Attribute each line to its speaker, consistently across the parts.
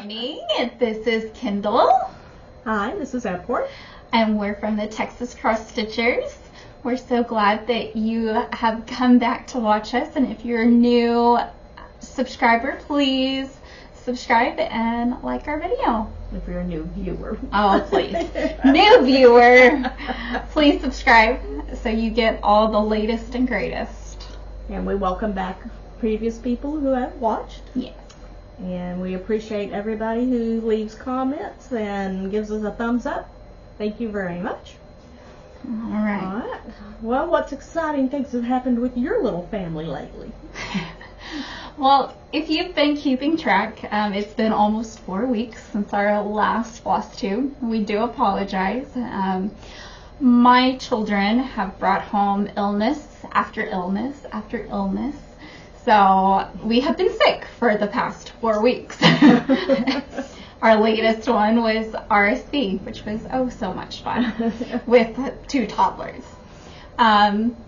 Speaker 1: morning. This is Kendall.
Speaker 2: Hi, this is Airport.
Speaker 1: And we're from the Texas Cross Stitchers. We're so glad that you have come back to watch us. And if you're a new subscriber, please subscribe and like our video.
Speaker 2: If you're a new viewer.
Speaker 1: Oh, please. New viewer, please subscribe so you get all the latest and greatest.
Speaker 2: And we welcome back previous people who have watched.
Speaker 1: Yes.
Speaker 2: And we appreciate everybody who leaves comments and gives us a thumbs up. Thank you very much.
Speaker 1: All right.
Speaker 2: All right. Well, what's exciting things have happened with your little family lately?
Speaker 1: Well, if you've been keeping track, it's been almost 4 weeks since our last Floss Tube. We do apologize. My children have brought home illness after illness after illness. So we have been sick for the past 4 weeks. Our latest one was RSV, which was so much fun with 2 toddlers.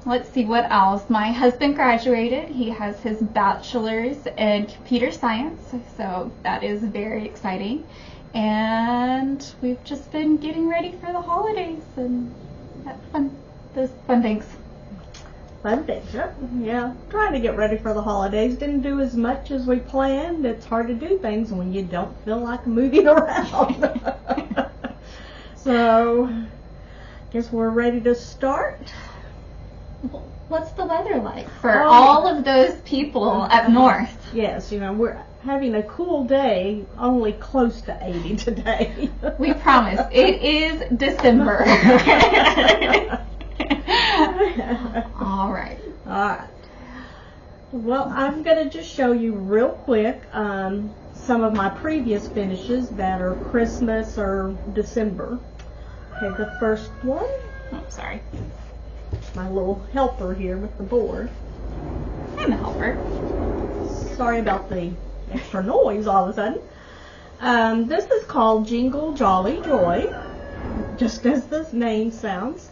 Speaker 1: Let's see what else. My husband graduated. He has his bachelor's in computer science, so that is very exciting. And we've just been getting ready for the holidays and those fun things.
Speaker 2: Fun things, yeah. Trying to get ready for the holidays. Didn't do as much as we planned. It's hard to do things when you don't feel like moving around. So, guess we're ready to start.
Speaker 1: What's the weather like for all of those people up north?
Speaker 2: Yes, we're having a cool day, only close to 80 today.
Speaker 1: We promise. It is December. All right.
Speaker 2: Well, I'm going to just show you real quick some of my previous finishes that are Christmas or December. Okay, the first one.
Speaker 1: Oh, sorry.
Speaker 2: My little helper here with the board.
Speaker 1: I'm a helper.
Speaker 2: Sorry about the extra noise all of a sudden. This is called Jingle Jolly Joy, just as the name sounds.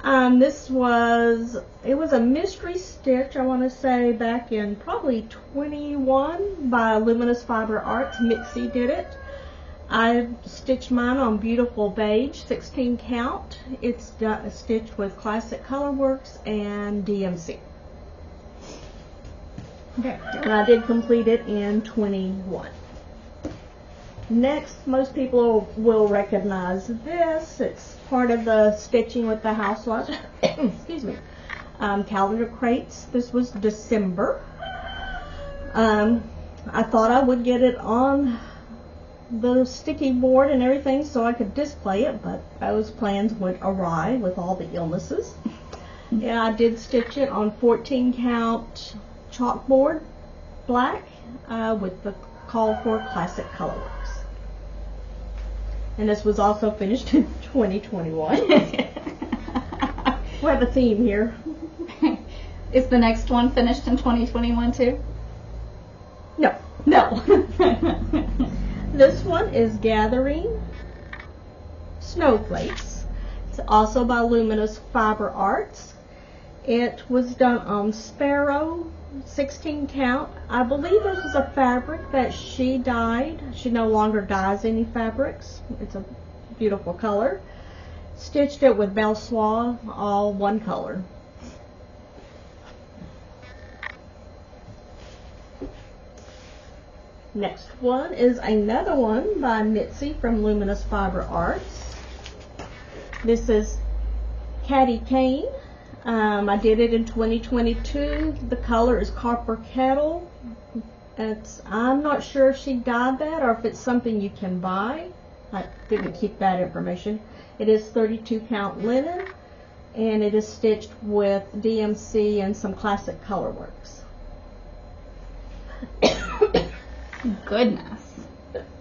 Speaker 2: It was a mystery stitch, I want to say, back in probably 21 by Luminous Fiber Arts. Mitzi did it. I stitched mine on beautiful beige, 16 count. It's stitched with Classic Colorworks and DMC. Okay, and I did complete it in 21. Next, most people will recognize this. It's part of the Stitching with the Housewives. Excuse me. Calendar crates. This was December. I thought I would get it on the sticky board and everything so I could display it, but those plans went awry with all the illnesses. Yeah, I did stitch it on 14 count chalkboard black with the call for Classic Colorworks. And this was also finished in 2021. We have a theme here.
Speaker 1: Is the next one finished in 2021 too?
Speaker 2: No. This one is Gathering Snowflakes. It's also by Luminous Fiber Arts. It was done on Sparrow, 16 count. I believe this was a fabric that she dyed. She no longer dyes any fabrics. It's a beautiful color. Stitched it with Belle Soie, all one color. Next one is another one by Mitzi from Luminous Fiber Arts. This is Caddy Cane. I did it in 2022. The color is Copper Kettle. I'm not sure if she dyed that or if it's something you can buy. I didn't keep that information. It is 32 count linen, and it is stitched with DMC and some Classic Colorworks.
Speaker 1: Goodness.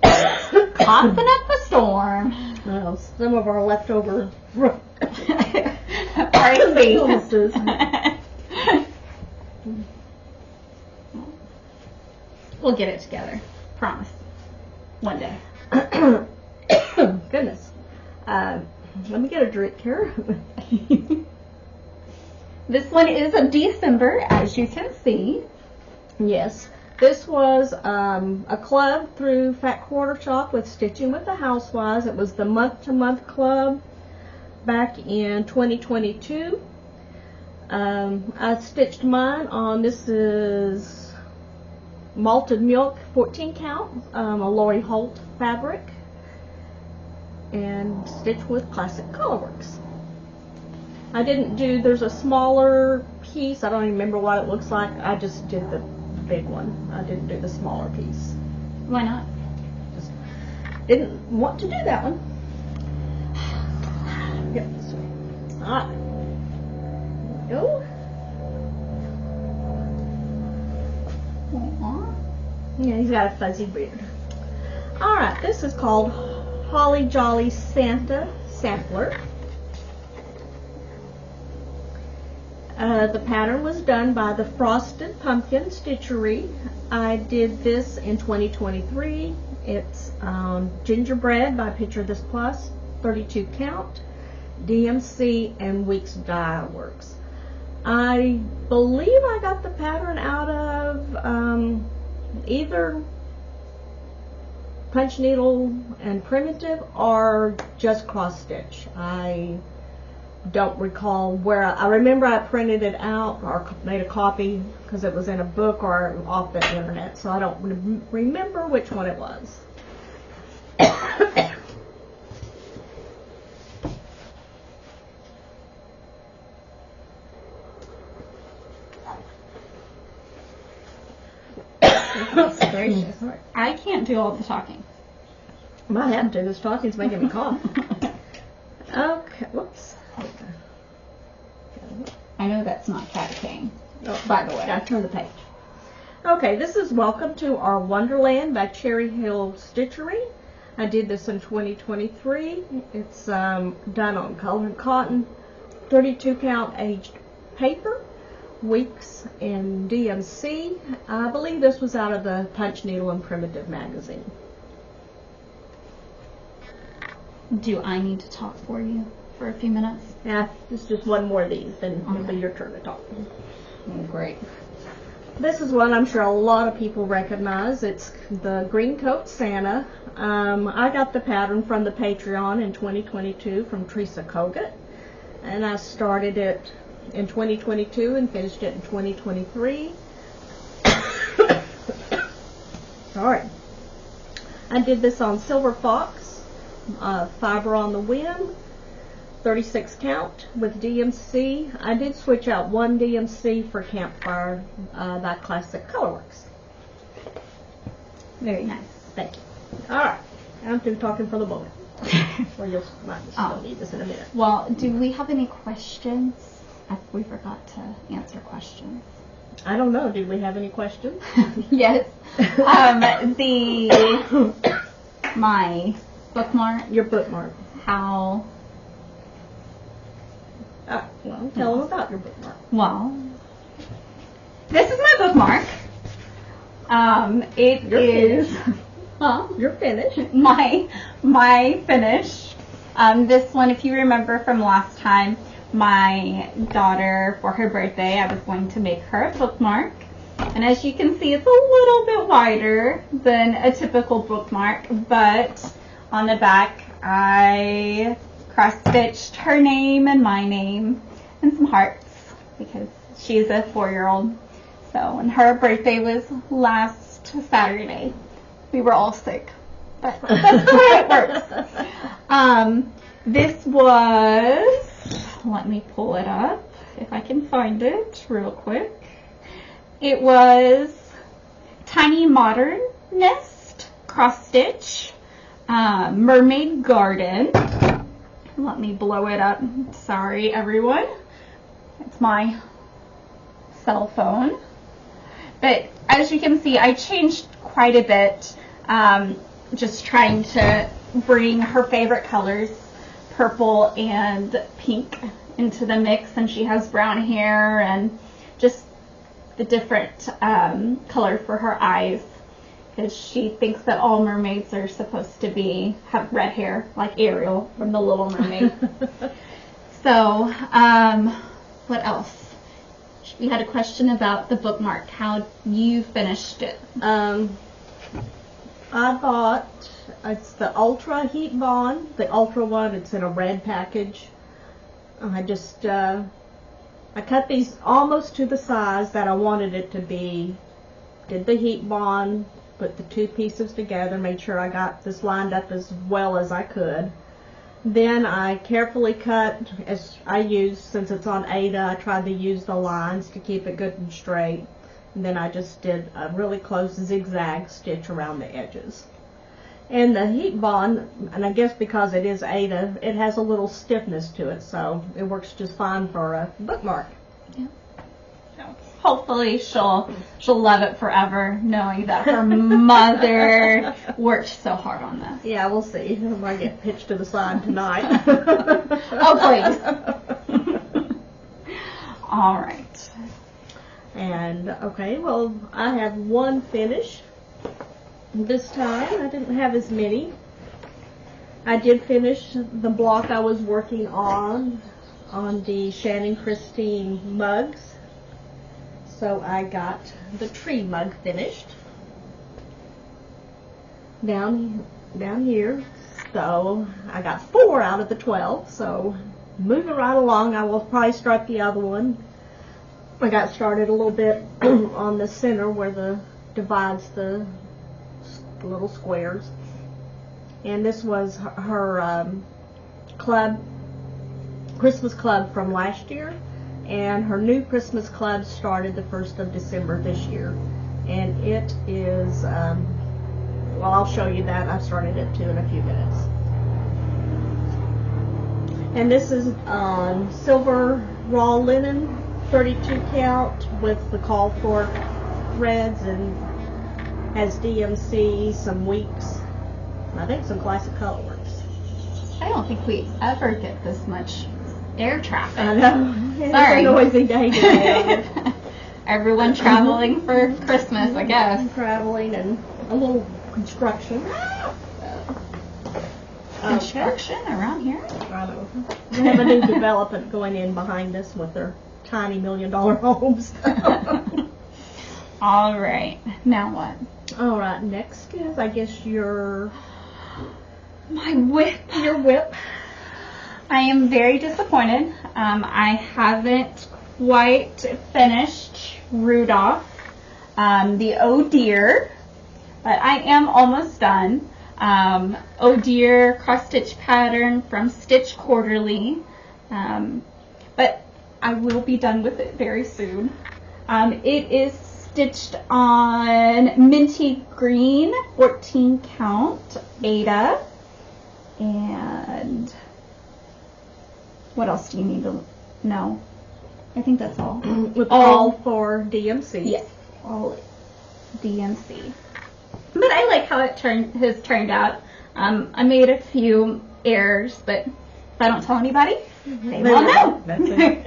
Speaker 1: Coughing up a storm.
Speaker 2: Well, some of our leftover
Speaker 1: illnesses. We'll get it together. Promise. One day.
Speaker 2: Goodness. Let me get a drink here.
Speaker 1: This one is of December, as you can see.
Speaker 2: Yes. This was a club through Fat Quarter Shop with Stitching with the Housewives. It was the month-to-month club back in 2022. I stitched mine on, this is Malted Milk 14 count, a Lori Holt fabric, and stitched with Classic Colorworks. I didn't do, there's a smaller piece, I don't even remember what it looks like. I just did the big one. I didn't do the smaller piece.
Speaker 1: Why not?
Speaker 2: Just didn't want to do that one. Yep, this way. Alright. There we go.
Speaker 1: Aww.
Speaker 2: Yeah, he's got a fuzzy beard. Alright, this is called Holly Jolly Santa Sampler. The pattern was done by the Frosted Pumpkin Stitchery. I did this in 2023. It's gingerbread by Picture This Plus, 32 count, DMC, and Weeks Dye Works. I believe I got the pattern out of either punch needle and primitive or just cross stitch. I don't recall where. I remember I printed it out or made a copy because it was in a book or off the internet, so I don't remember which one it was.
Speaker 1: Gracious. I can't do all the talking.
Speaker 2: Might have to. This talking's making me cough. Okay. Whoops.
Speaker 1: I know that's not cat king.
Speaker 2: Oh,
Speaker 1: by the way.
Speaker 2: Gotta turn the page. Okay, this is Welcome to Our Wonderland by Cherry Hill Stitchery. I did this in 2023. It's done on colored cotton, 32 count aged paper, Weeks in DMC. I believe this was out of the Punch Needle and Primitive magazine.
Speaker 1: Do I need to talk for you for a few minutes?
Speaker 2: Yeah, it's just one more of these, then it'll be your turn to talk.
Speaker 1: Oh, great.
Speaker 2: This is one I'm sure a lot of people recognize. It's the Green Coat Santa. I got the pattern from the Patreon in 2022 from Teresa Kogut, and I started it in 2022 and finished it in 2023. Sorry. I did this on Silver Fox, Fiber on the Whim, 36 count with DMC. I did switch out one DMC for Campfire, that Classic Colorworks.
Speaker 1: Very nice.
Speaker 2: Thank you. Alright, I'm through talking for the moment. Or you'll might still need this in a minute.
Speaker 1: Well, do we have any questions? We forgot to answer questions.
Speaker 2: I don't know. Did we have any questions?
Speaker 1: Yes. My bookmark.
Speaker 2: Your bookmark.
Speaker 1: How?
Speaker 2: Well, tell them about your bookmark.
Speaker 1: Well, this is my bookmark.
Speaker 2: You're
Speaker 1: is.
Speaker 2: Huh? You're finished.
Speaker 1: My finish. This one, if you remember from last time, my daughter, for her birthday, I was going to make her a bookmark. And as you can see, it's a little bit wider than a typical bookmark, but on the back, I cross-stitched her name and my name and some hearts because she's a 4-year-old. So, and her birthday was last Saturday. We were all sick, but that's the way it works. This was, let me pull it up if I can find it real quick. It was Tiny Modernist cross stitch, Mermaid Garden. Let me blow it up. Sorry, everyone. It's my cell phone. But as you can see, I changed quite a bit, just trying to bring her favorite colors, purple and pink, into the mix. And she has brown hair and just the different color for her eyes, because she thinks that all mermaids are supposed to have red hair, like Ariel from The Little Mermaid. So, what else? we had a question about the bookmark, how you finished it.
Speaker 2: I bought, it's the Ultra Heat Bond, the Ultra one. It's in a red package. I just, I cut these almost to the size that I wanted it to be. Did the heat bond, put the two pieces together, made sure I got this lined up as well as I could. Then I carefully cut, as I used, since it's on Aida, I tried to use the lines to keep it good and straight. And then I just did a really close zigzag stitch around the edges. And the heat bond, and I guess because it is Aida, it has a little stiffness to it, so it works just fine for a bookmark.
Speaker 1: Yeah. So hopefully she'll love it forever, knowing that her mother worked so hard on this.
Speaker 2: Yeah, we'll see. I might get pitched to the side tonight.
Speaker 1: Oh, please. All right.
Speaker 2: And, okay, well, I have one finish. This time, I didn't have as many. I did finish the block I was working on the Shannon Christine mugs. So I got the tree mug finished. Down here. So I got 4 out of the 12. So moving right along, I will probably start the other one. I got started a little bit on the center where the divides the little squares. And this was her Christmas club from last year. And her new Christmas club started the 1st of December this year. And it is, well, I'll show you that. I've started it too in a few minutes. And this is on silver raw linen, 32 count, with the call for threads, and has DMC, some weeks, I think some Classic Colorworks.
Speaker 1: I don't think we ever get this much air traffic.
Speaker 2: I know.
Speaker 1: Sorry.
Speaker 2: It's a noisy day today.
Speaker 1: Everyone traveling for Christmas, I guess.
Speaker 2: Traveling and a little construction.
Speaker 1: Construction around here?
Speaker 2: I know. We have a new development going in behind us with their tiny $1 million homes.
Speaker 1: All right. Now what?
Speaker 2: All right. Next is, I guess,
Speaker 1: my whip.
Speaker 2: Your whip.
Speaker 1: I am very disappointed. I haven't quite finished Rudolph, the Oh Dear, but I am almost done. Oh Dear cross stitch pattern from Stitch Quarterly, but I will be done with it very soon. It is stitched on minty green, 14 count Aida, and what else do you need to know? I think that's all.
Speaker 2: With all 4 DMC.
Speaker 1: Yes, all DMC. But I like how it has turned out. I made a few errors, but if I don't tell anybody, they won't know.
Speaker 2: That's it.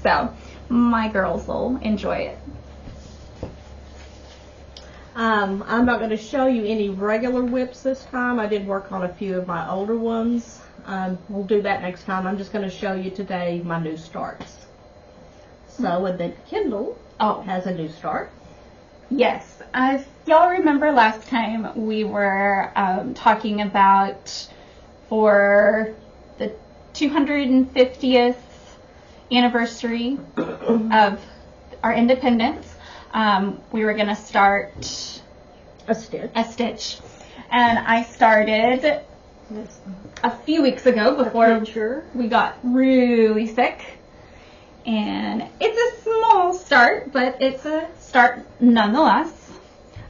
Speaker 1: So my girls will enjoy it.
Speaker 2: I'm not going to show you any regular whips this time. I did work on a few of my older ones. We'll do that next time. I'm just going to show you today my new starts. So, and then Kindle has a new start.
Speaker 1: Yes. As y'all remember last time, we were talking about for the 250th anniversary of our independence, we were going to start
Speaker 2: a stitch. And
Speaker 1: I started a few weeks ago before we got really sick. And it's a small start, but it's a start nonetheless.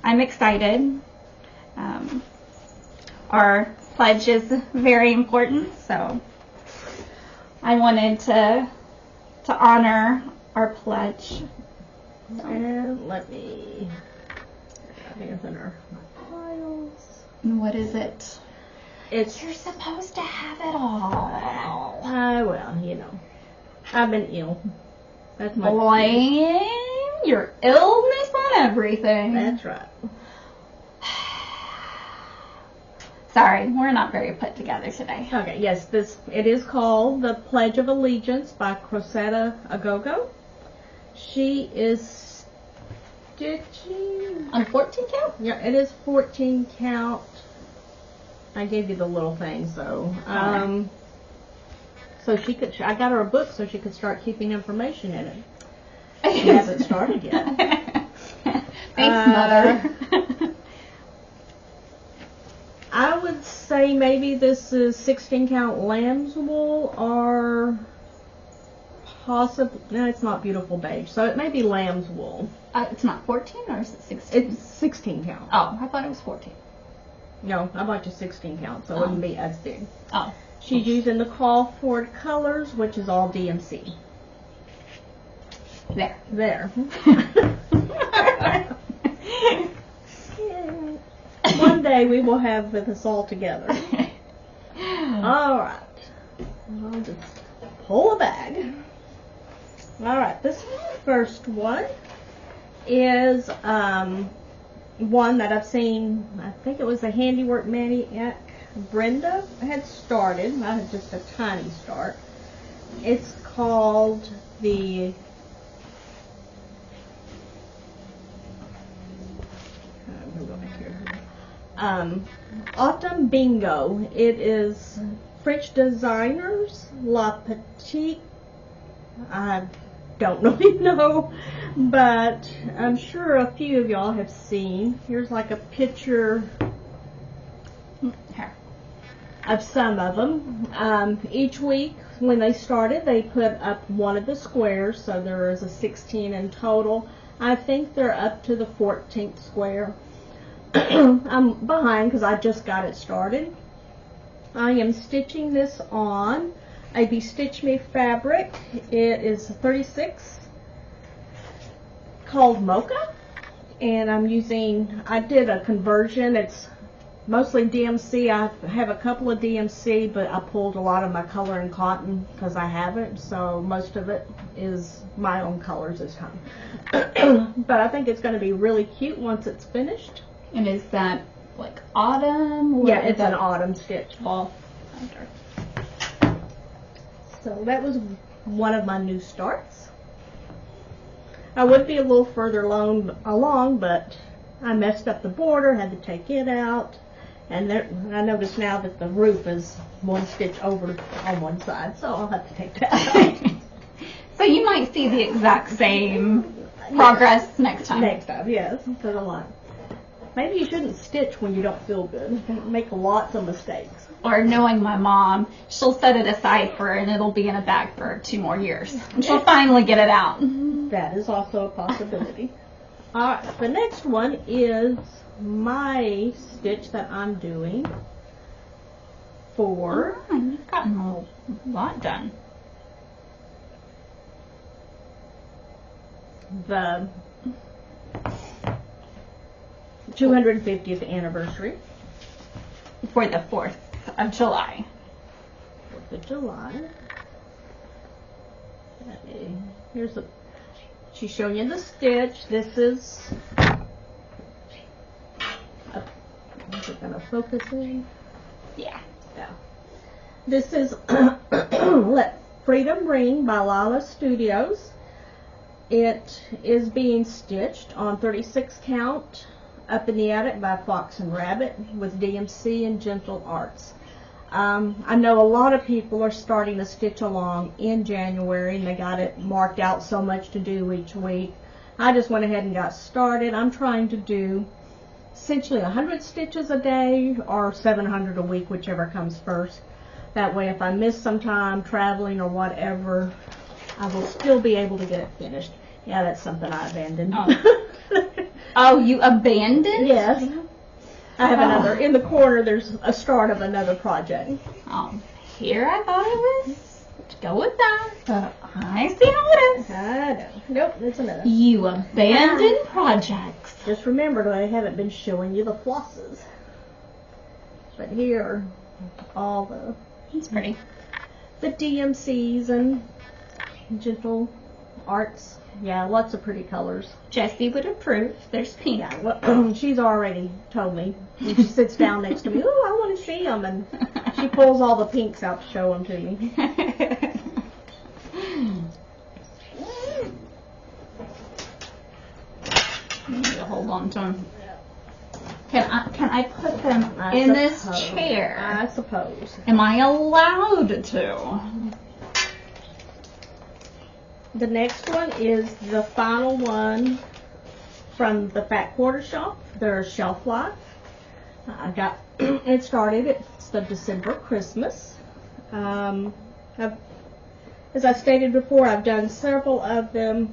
Speaker 1: I'm excited. Our pledge is very important, so I wanted to honor our pledge.
Speaker 2: And let me our files.
Speaker 1: What is it?
Speaker 2: You're
Speaker 1: supposed to have it all.
Speaker 2: Well, you know, I've been ill. That's my
Speaker 1: Blame your illness on everything.
Speaker 2: That's right.
Speaker 1: Sorry, we're not very put together today.
Speaker 2: Okay, yes, it is called The Pledge of Allegiance by Cressida Agogo. She is stitching
Speaker 1: On 14 count?
Speaker 2: Yeah, it is 14 count. I gave you the little thing, so so I got her a book so she could start keeping information in it. She hasn't started yet.
Speaker 1: Thanks, Mother.
Speaker 2: I would say maybe this is 16 count lamb's wool or possibly, no, it's not beautiful beige, so it may be lamb's wool.
Speaker 1: It's not 14 or is it 16?
Speaker 2: It's 16 count.
Speaker 1: Oh, I thought it was 14.
Speaker 2: No, I bought you 16 count, so it wouldn't be as big.
Speaker 1: Oh.
Speaker 2: She's using the Call Ford colors, which is all DMC. There. One day we will have this all together. All right. I'll just pull a bag. All right. This first one is one that I've seen. I think it was a Handiwork Maniac. Brenda had started. I had just a tiny start. It's called the Autumn Bingo. It is French designers La Petite. I don't really know, but I'm sure a few of y'all have seen. Here's like a picture of some of them. Each week when they started, they put up one of the squares, so there is a 16 in total. I think they're up to the 14th square. I'm behind because I just got it started. I am stitching this on a Bestitch Me fabric. It is 36 called Mocha, and I did a conversion. It's mostly DMC. I have a couple of DMC, but I pulled a lot of my color in cotton because I haven't, so most of it is my own colors this time. But I think it's going to be really cute once it's finished.
Speaker 1: And is that like autumn? Or
Speaker 2: yeah, it's an autumn stitch.
Speaker 1: Fall.
Speaker 2: Okay. So that was one of my new starts. I would be a little further along, but I messed up the border, had to take it out. And I notice now that the roof is one stitch over on one side, so I'll have to take that out.
Speaker 1: So you might see the exact same progress next time.
Speaker 2: Next time, yes. Because I'm like, maybe you shouldn't stitch when you don't feel good. You make lots of mistakes.
Speaker 1: Or knowing my mom, she'll set it aside and it'll be in a bag for 2 more years. And she'll finally get it out.
Speaker 2: That is also a possibility. Alright, the next one is my stitch that I'm doing for...
Speaker 1: Oh, you've gotten a lot done.
Speaker 2: The 250th anniversary.
Speaker 1: For the 4th of July.
Speaker 2: 4th of July. Okay. She's showing you the stitch. This is... Is it going to focus in?
Speaker 1: Yeah.
Speaker 2: Yeah. This is Let Freedom Ring by Lala Studios. It is being stitched on 36 count Up in the Attic by Fox and Rabbit with DMC and Gentle Arts. I know a lot of people are starting to stitch along in January and they got it marked out so much to do each week. I just went ahead and got started. I'm trying to do essentially 100 stitches a day or 700 a week, whichever comes first. That way if I miss some time traveling or whatever, I will still be able to get it finished. Yeah, that's something I abandoned.
Speaker 1: Oh, oh, you abandoned?
Speaker 2: Yes. I have another, in the corner there's a start of another project.
Speaker 1: Here I thought it was. Go with that. I see how it is.
Speaker 2: I know. Nope, it's another.
Speaker 1: You abandoned projects.
Speaker 2: Just remember that I haven't been showing you the flosses. But here are all
Speaker 1: It's pretty.
Speaker 2: the DMCs and Gentle Arts. Yeah, lots of pretty colors.
Speaker 1: Jessie would approve. There's pink.
Speaker 2: Yeah, well, she's already told me. When she sits down next to me, oh, I want to see them, and she pulls all the pinks out to show them to me.
Speaker 1: Hold on to them. Can I put them in this chair?
Speaker 2: I suppose.
Speaker 1: Am I allowed to?
Speaker 2: The next one is the final one from the Fat Quarter Shop. Their Shelf Life. I got it started. It's the December Christmas. As I stated before, I've done several of them,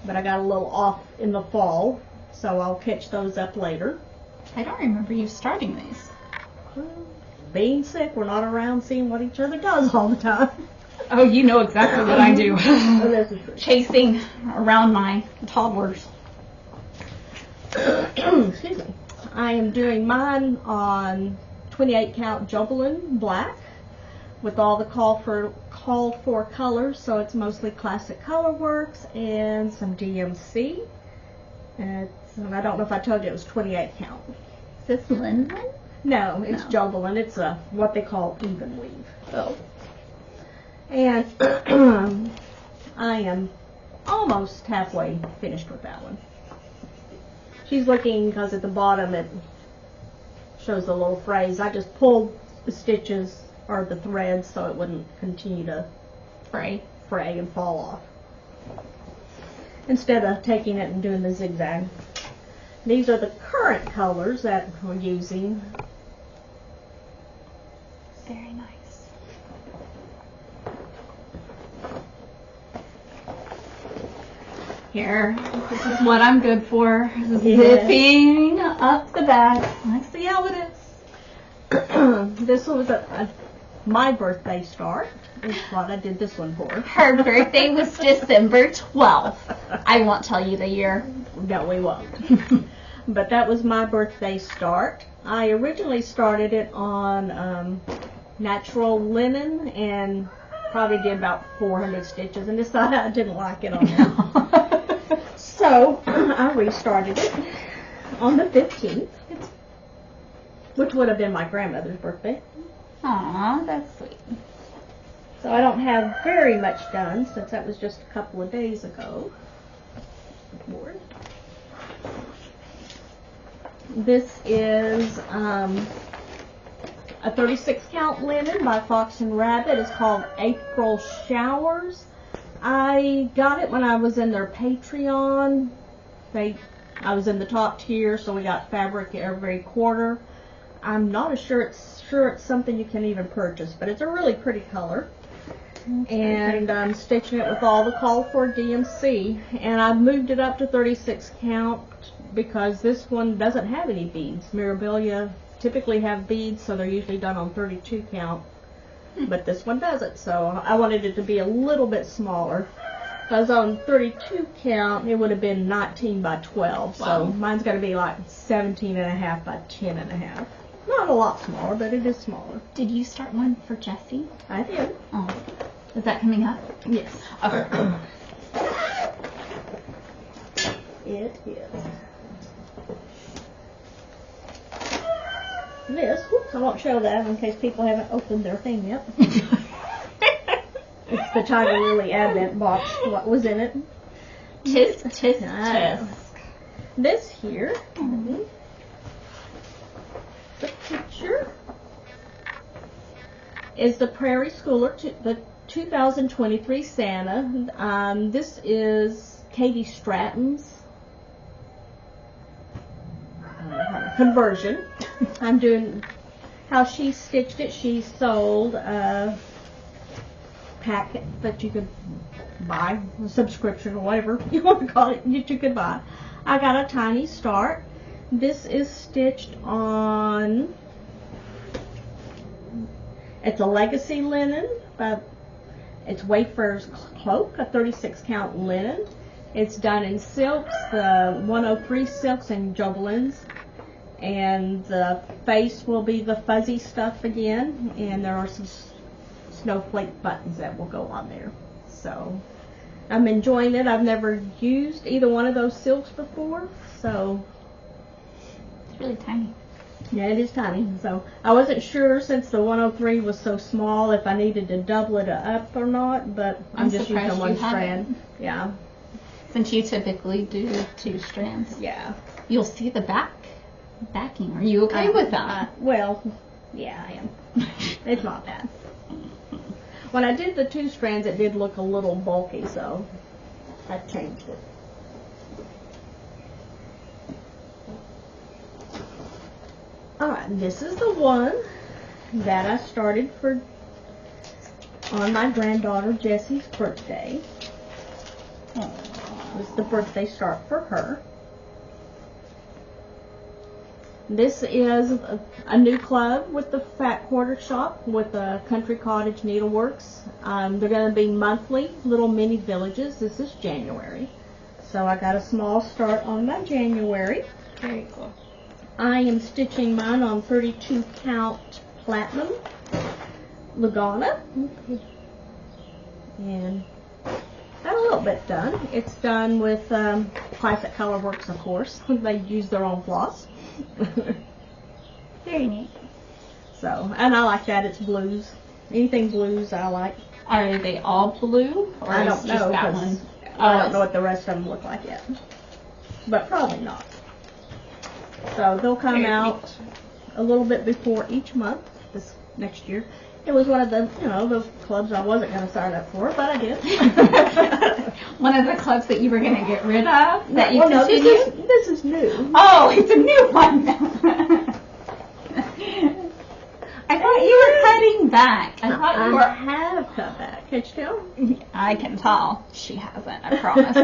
Speaker 2: but I got a little off in the fall, so I'll catch those up later.
Speaker 1: I don't remember you starting these.
Speaker 2: Well, being sick, we're not around seeing what each other does all the time.
Speaker 1: Oh, you know exactly what I do.
Speaker 2: Oh, this is true.
Speaker 1: Chasing around my toddlers.
Speaker 2: Excuse me. I am doing mine on 28 count Jobelin black with all the call for colors, so it's mostly Classic Colorworks and some DMC. And I don't know if I told you it was 28 count.
Speaker 1: Is this Lindland?
Speaker 2: No, it's
Speaker 1: No.
Speaker 2: Jobelin. It's what they call even weave.
Speaker 1: Oh.
Speaker 2: And I am almost halfway finished with that one. She's looking because at the bottom it shows a little phrase. I just pulled the stitches or the threads so it wouldn't continue to fray and fall off, instead of taking it and doing the zigzag. These are the current colors that we're using.
Speaker 1: Very nice. Here, this is what I'm good for. Zipping up the bag. Let's see how it is.
Speaker 2: This one was my birthday start. Is what I did this one for.
Speaker 1: Her birthday was December 12th. I won't tell you the year.
Speaker 2: No, we won't. But that was my birthday start. I originally started it on natural linen and probably did about 400 stitches and decided I didn't like it on there. So I restarted it on the 15th, which would have been my grandmother's birthday.
Speaker 1: Aw, that's sweet.
Speaker 2: So I don't have very much done since that was just a couple of days ago. This is a 36 count linen by Fox and Rabbit. It's called April Showers. I got it when I was in their Patreon. I was in the top tier, so we got fabric every quarter. I'm not sure it's something you can even purchase, but it's a really pretty color. And I'm stitching it with all the call for DMC, and I moved it up to 36 count because this one doesn't have any beads. Mirabilia typically have beads, so they're usually done on 32 count, but this one doesn't, so I wanted it to be a little bit smaller. Because on 32 count, it would have been 19 by 12, so mine's got to be like 17 and a half by 10 and a half. Not a lot smaller, but it is smaller.
Speaker 1: Did you start one for Jessie?
Speaker 2: I did.
Speaker 1: Oh. Is that coming up?
Speaker 2: Yes.
Speaker 1: Okay.
Speaker 2: It is. This, whoops, I won't show that in case people haven't opened their thing yet. It's the Tiger Lily Advent box. What was in it?
Speaker 1: Tisk, tisk, tisk.
Speaker 2: This here, the picture, is the Prairie Schooler, the 2023 Santa. This is Katie Stratton's conversion. I'm doing how she stitched it. She sold a packet that you could buy, a subscription or whatever you want to call it, that you could buy. I got a tiny start. This is stitched on, it's a legacy linen, but it's Wayfarer's Cloak, a 36 count linen. It's done in silks, the 103 silks and Jobelins. And the face will be the fuzzy stuff again, and there are some snowflake buttons that will go on there. So I'm enjoying it. I've never used either one of those silks before, so
Speaker 1: It's really tiny.
Speaker 2: yeah, it is tiny. So I wasn't sure, since the 103 was so small, if I needed to double it up or not, but I'm just
Speaker 1: surprised
Speaker 2: using one
Speaker 1: you haven't.
Speaker 2: strand. Yeah.
Speaker 1: Since you typically do 2 strands.
Speaker 2: Yeah.
Speaker 1: You'll see the backing. Are you okay with that?
Speaker 2: Well, yeah, I am. It's not bad. When I did the 2 strands, it did look a little bulky, so I changed it. Alright, this is the one that I started on my granddaughter Jessie's birthday. It was the birthday start for her. This is a new club with the Fat Quarter Shop with the Country Cottage Needleworks. They're going to be monthly little mini villages. This is January. So I got a small start on my January.
Speaker 1: Very cool.
Speaker 2: I am stitching mine on 32 count platinum Lugana. And got a little bit done. It's done with Classic Colorworks, of course. They use their own floss.
Speaker 1: Very neat.
Speaker 2: So, and I like that. It's blues. Anything blues I like.
Speaker 1: Are they all blue? Or
Speaker 2: I
Speaker 1: is
Speaker 2: don't
Speaker 1: just
Speaker 2: know.
Speaker 1: that
Speaker 2: 'Cause
Speaker 1: one?
Speaker 2: I don't know what the rest of them look like yet. But probably not. So they'll come
Speaker 1: Very
Speaker 2: out a little bit before each month this next year. It was one of the, those clubs I wasn't going to sign up for, but I did.
Speaker 1: One of the clubs that you were going to get rid of? That you
Speaker 2: Well, no,
Speaker 1: continued?
Speaker 2: this is new.
Speaker 1: Oh, it's a new one. I thought you were cutting back. I thought you
Speaker 2: I
Speaker 1: were.
Speaker 2: have cut back. Can't you tell?
Speaker 1: I can tell. She hasn't, I promise.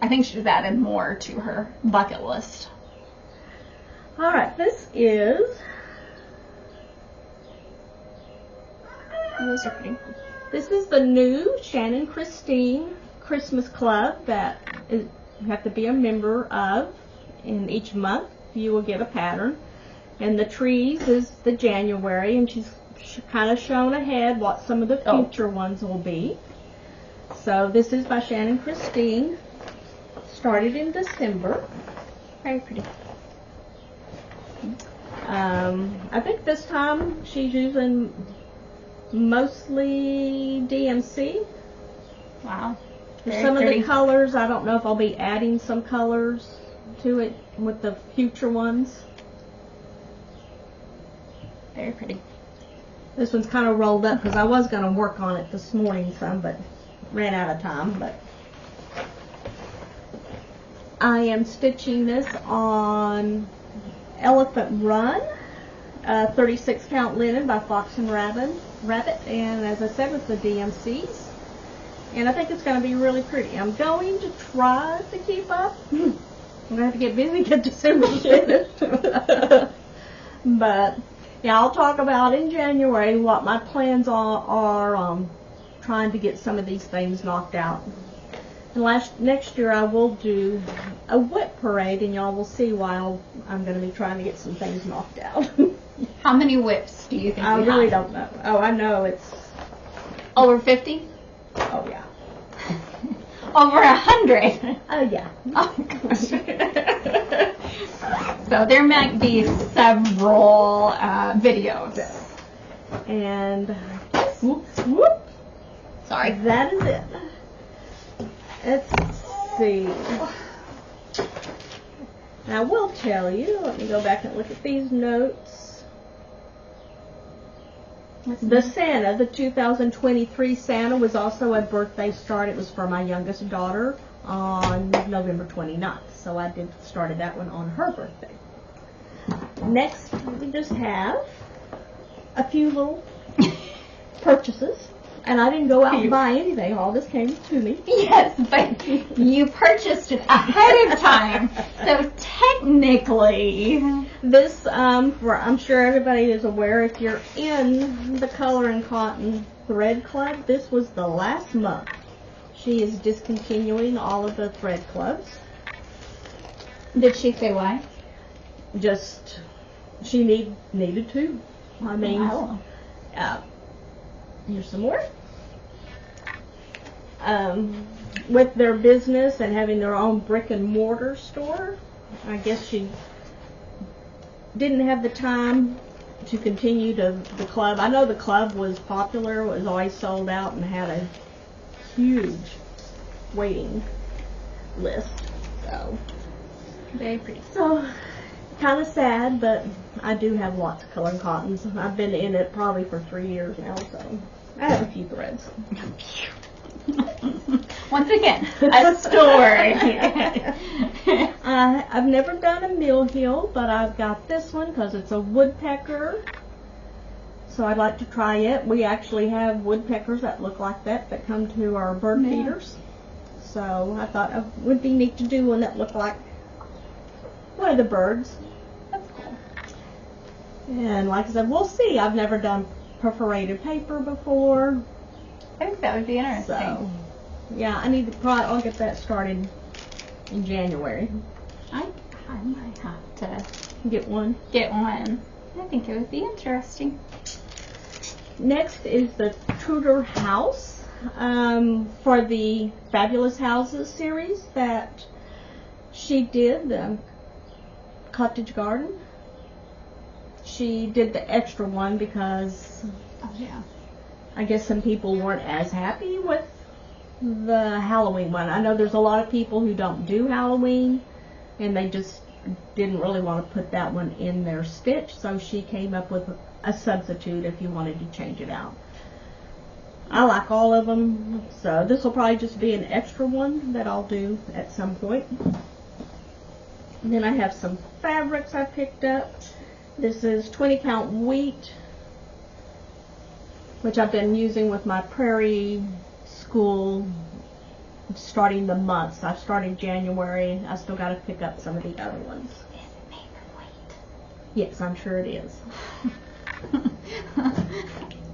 Speaker 1: I think she's added more to her bucket list.
Speaker 2: All right, this is...
Speaker 1: Oh, those are pretty.
Speaker 2: This is the new Shannon Christine Christmas Club that you have to be a member of. And each month you will get a pattern. And the trees is the January, and she's kind of shown ahead what some of the future ones will be. So this is by Shannon Christine. Started in December.
Speaker 1: Very pretty.
Speaker 2: I think this time she's using mostly DMC.
Speaker 1: Wow.
Speaker 2: Some of the colors, I don't know if I'll be adding some colors to it with the future ones.
Speaker 1: Very pretty.
Speaker 2: This one's kind of rolled up because I was going to work on it this morning some, but ran out of time. But I am stitching this on Elephant Run, 36 count linen by Fox and Rabbit, and as I said, with the DMCs. And I think it's going to be really pretty. I'm going to try to keep up. I'm going to have to get busy, get December finished. But yeah, I'll talk about in January what my plans are trying to get some of these things knocked out. And next year I will do a whip parade, and y'all will see why I'm going to be trying to get some things knocked out.
Speaker 1: How many whips do you think
Speaker 2: I
Speaker 1: you
Speaker 2: really
Speaker 1: have?
Speaker 2: don't know. Oh, I know it's...
Speaker 1: Over 50?
Speaker 2: Oh, yeah.
Speaker 1: Over 100?
Speaker 2: Oh, yeah.
Speaker 1: Oh, gosh. So there might be several videos.
Speaker 2: And whoop,
Speaker 1: Sorry.
Speaker 2: that is it. Let's see. Now, I will tell you, let me go back and look at these notes. The Santa, the 2023 Santa, was also a birthday start. It was for my youngest daughter on November 29th. So I started that one on her birthday. Next, we just have a few little purchases. And I didn't go out and buy anything. All this came to me.
Speaker 1: Yes, but you purchased it ahead of time. So technically,
Speaker 2: This, I'm sure everybody is aware, if you're in the Color and Cotton Thread Club, this was the last month. She is discontinuing all of the thread clubs.
Speaker 1: did she say why?
Speaker 2: Just, she needed to. I mean,
Speaker 1: Wow.
Speaker 2: here's some more. with their business and having their own brick and mortar store, I guess she didn't have the time to continue the club. I know the club was popular, was always sold out, and had a huge waiting list. So
Speaker 1: Very pretty.
Speaker 2: So, kind of sad, but I do have lots of colored cottons. I've been in it probably for 3 years now, so I have a few threads.
Speaker 1: Once again, a story.
Speaker 2: I've never done a mill hill, but I've got this one because it's a woodpecker. So I'd like to try it. We actually have woodpeckers that look like that come to our bird feeders. So I thought it would be neat to do one that looked like one of the birds.
Speaker 1: That's cool.
Speaker 2: And like I said, we'll see. I've never done perforated paper before.
Speaker 1: I think that would be interesting.
Speaker 2: So, yeah, I'll get that started in January.
Speaker 1: I might have to
Speaker 2: Get one.
Speaker 1: get one. I think it would be interesting.
Speaker 2: Next is the Tudor House for the Fabulous Houses series that she did, the Cottage Garden. She did the extra one because
Speaker 1: Oh yeah.
Speaker 2: I guess some people weren't as happy with the Halloween one. I know there's a lot of people who don't do Halloween, and they just didn't really want to put that one in their stitch, so she came up with a substitute if you wanted to change it out. I like all of them, so this will probably just be an extra one that I'll do at some point. And then I have some fabrics I picked up. This is 20 count wheat, which I've been using with my Prairie School starting the month. So I started January. I still got to pick up some of the other ones.
Speaker 1: Is it made from weight?
Speaker 2: Yes, I'm sure it is.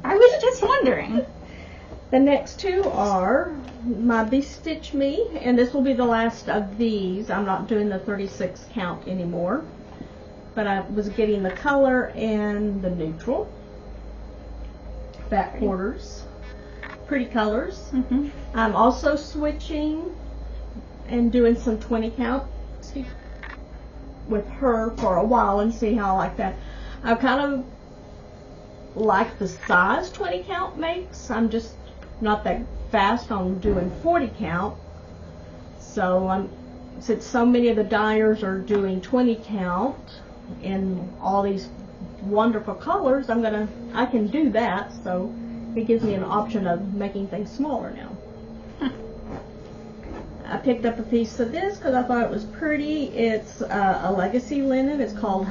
Speaker 1: I was just wondering.
Speaker 2: The next two are my Bestitch Me, and this will be the last of these. I'm not doing the 36 count anymore, but I was getting the color and the neutral. Back quarters. Pretty colors.
Speaker 1: Mm-hmm.
Speaker 2: I'm also switching and doing some 20 count with her for a while and see how I like that. I kind of like the size 20 count makes. I'm just not that fast on doing 40 count. So since so many of the dyers are doing 20 count in all these wonderful colors, I can do that, so it gives me an option of making things smaller now. I picked up a piece of this because I thought it was pretty. It's a legacy linen. It's called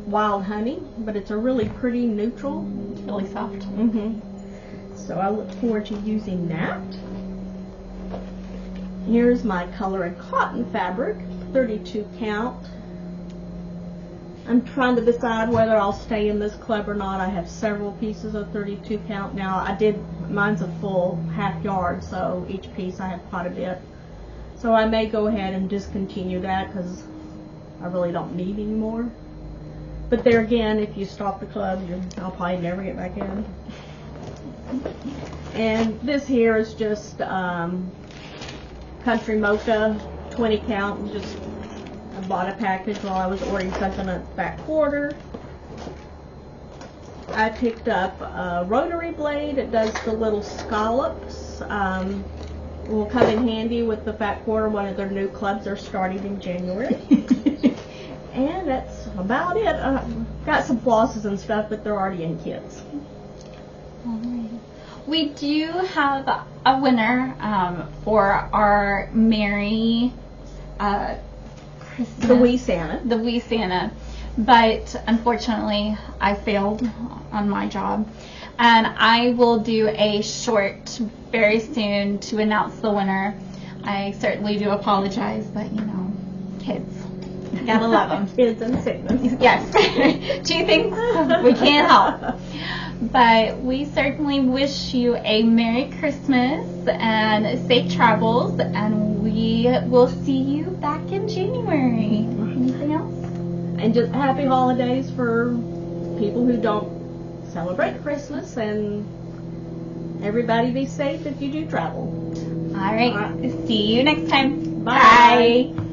Speaker 2: Wild Honey, but it's a really pretty neutral.
Speaker 1: It's really soft.
Speaker 2: Mm-hmm. So I look forward to using that. Here's my color and cotton fabric, 32 count. I'm trying to decide whether I'll stay in this club or not. I have several pieces of 32 count now. Mine's a full half yard, so each piece I have quite a bit. So I may go ahead and discontinue that because I really don't need any more. But there again, if you stop the club, I'll probably never get back in. And this here is just Country Mocha 20 count. I bought a package while I was ordering something at the back quarter. I picked up a rotary blade. It does the little scallops. Will come in handy with the fat quarter, one of their new clubs they're starting in January. And that's about it. Got some flosses and stuff, but they're already in kits.
Speaker 1: Alright. We do have a winner for our Merry Christmas.
Speaker 2: The Wee Santa.
Speaker 1: The Wee Santa. But unfortunately, I failed on my job. And I will do a short very soon to announce the winner. I certainly do apologize, but kids. Gotta love them.
Speaker 2: Kids and sickness.
Speaker 1: Yes. Two things we can't help. But we certainly wish you a Merry Christmas and safe travels, and we will see you back in January. Anything else?
Speaker 2: And just happy holidays for people who don't celebrate Christmas, and Everybody be safe if you do travel.
Speaker 1: All right.
Speaker 2: All right.
Speaker 1: See you next time.
Speaker 2: Bye.
Speaker 1: Bye.